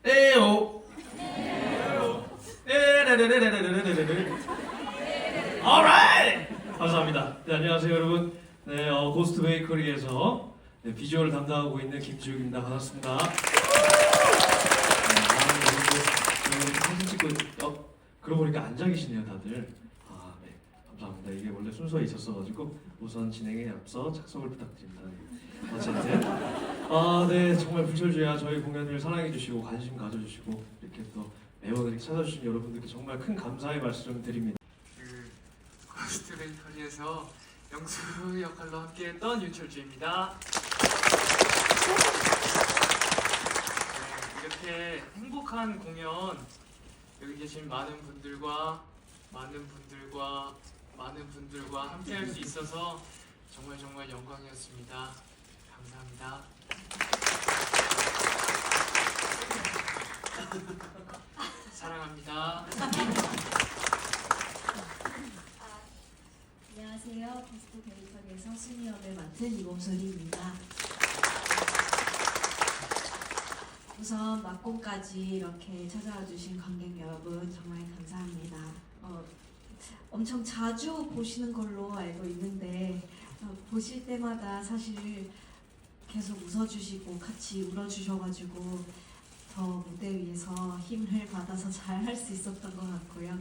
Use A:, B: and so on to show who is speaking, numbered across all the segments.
A: 에오. 에레레레레레레레레레. alright. 감사합니다. 네, 안녕하세요 여러분. 네, 고스트 베이커리에서 비주얼을 담당하고 있는 김지욱입니다. 반갑습니다. 사진 찍고 그러고 보니까 앉아 계시네요 다들. 네, 감사합니다. 이게 원래 순서에 있었어가지고 우선 진행에 앞서 착석을 부탁드립니다. 네. 어쨌든 네, 정말 불철주야 저희 공연을 사랑해주시고 관심 가져주시고 이렇게 또 매번 이렇게 찾아주신 여러분들께 정말 큰 감사의 말씀 드립니다.
B: 고스트 베이커리에서 영수 역할로 함께했던 윤철주입니다. 네, 이렇게 행복한 공연 여기 계신 많은 분들과 함께할 수 있어서 정말 영광이었습니다. 감사합니다. 사랑합니다.
C: 안녕하세요. 고스트 베이커리에서 수니역을 맡은 이범솔입니다. 우선 막공까지 이렇게 찾아와 주신 관객 여러분 정말 감사합니다. 엄청 자주 보시는 걸로 알고 있는데 보실 때마다 사실 계속 웃어주시고 같이 울어주셔가지고 더 무대 위에서 힘을 받아서 잘 할 수 있었던 것 같고요.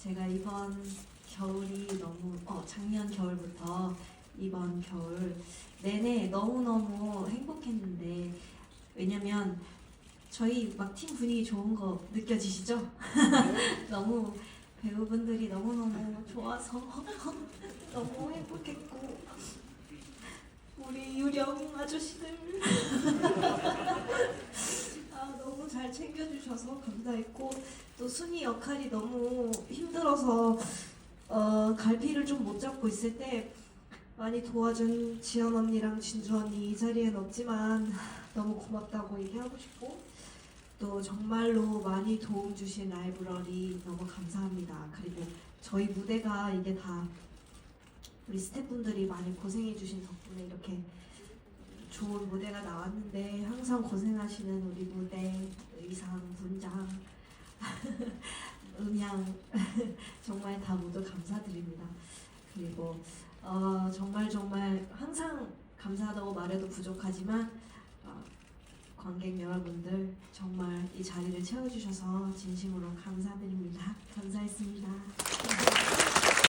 C: 제가 이번 겨울이 너무 작년 겨울부터 이번 겨울 내내 너무너무 행복했는데 왜냐면 저희 막 팀 분위기 좋은 거 느껴지시죠? 너무 배우분들이 너무너무 좋아서 너무 행복했고 우리 유령 아저씨들 너무 잘 챙겨주셔서 감사했고 또 순이 역할이 너무 힘들어서 갈피를 좀 못 잡고 있을 때 많이 도와준 지연 언니랑 진주 언니 이 자리엔 없지만 너무 고맙다고 얘기하고 싶고 또 정말로 많이 도움 주신 라이브러리 너무 감사합니다. 그리고 저희 무대가 이게 다 우리 스태프분들이 많이 고생해 주신 덕분에 이렇게 좋은 무대가 나왔는데 항상 고생하시는 우리 무대, 의상, 분장, 음향 정말 다 모두 감사드립니다. 그리고 정말 항상 감사하다고 말해도 부족하지만 관객 여러분들 정말 이 자리를 채워주셔서 진심으로 감사드립니다. 감사했습니다.